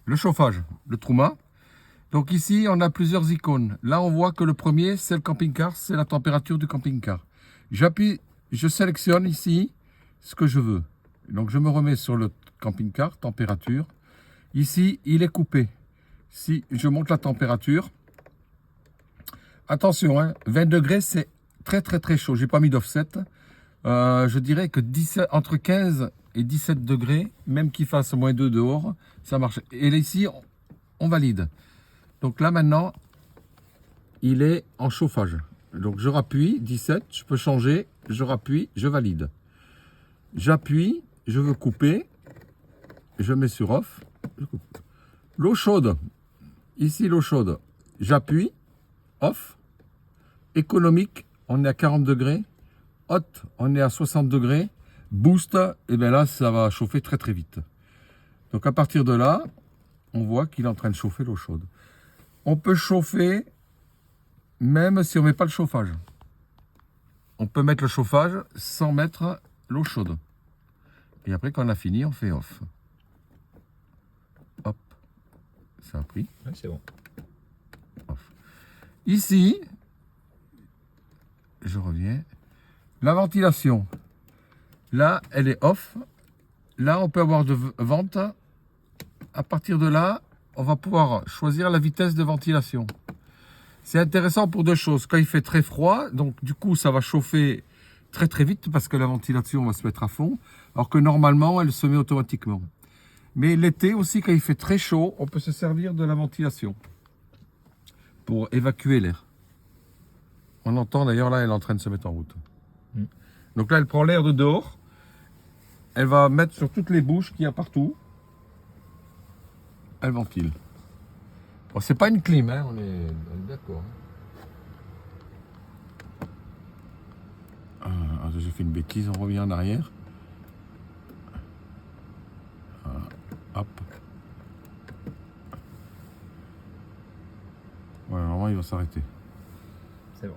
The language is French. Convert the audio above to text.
le chauffage, le Truma. Donc ici, on a plusieurs icônes. Là, on voit que le premier, c'est le camping-car, c'est la température du camping-car. J'appuie, je sélectionne ici ce que je veux. Donc je me remets sur le camping-car, température. Ici, il est coupé. Si je monte la température, attention, hein, 20 degrés, c'est très chaud. J'ai pas mis d'offset. Je dirais que entre 15 et 17 degrés, même qu'il fasse -2 dehors, ça marche. Et là, ici, on valide. Donc là maintenant, il est en chauffage. Donc je rappuie, 17, je peux changer, je rappuie, je valide. J'appuie, je veux couper, je mets sur off. L'eau chaude, ici l'eau chaude, j'appuie, off. Économique, on est à 40 degrés. Haute, on est à 60 degrés. Boost, et bien là, ça va chauffer très vite. Donc à partir de là, on voit qu'il est en train de chauffer l'eau chaude. On peut chauffer même si on ne met pas le chauffage. On peut mettre le chauffage sans mettre l'eau chaude. Et après, quand on a fini, on fait off. Hop, ça a pris. Ouais, c'est bon. Off. Ici, je reviens. La ventilation. Là, elle est off. Là, on peut avoir de vente. À partir de là, on va pouvoir choisir la vitesse de ventilation. C'est intéressant pour deux choses. Quand il fait très froid, donc du coup, ça va chauffer très vite parce que la ventilation va se mettre à fond, alors que normalement, elle se met automatiquement. Mais l'été aussi, quand il fait très chaud, on peut se servir de la ventilation pour évacuer l'air. On entend d'ailleurs là, elle est en train de se mettre en route. Donc là, elle prend l'air de dehors. Elle va mettre sur toutes les bouches qu'il y a partout. Elle ventile. Bon, c'est pas une clim, hein, on est d'accord. J'ai fait une bêtise, on revient en arrière. Hop. Voilà, normalement il va s'arrêter. C'est bon.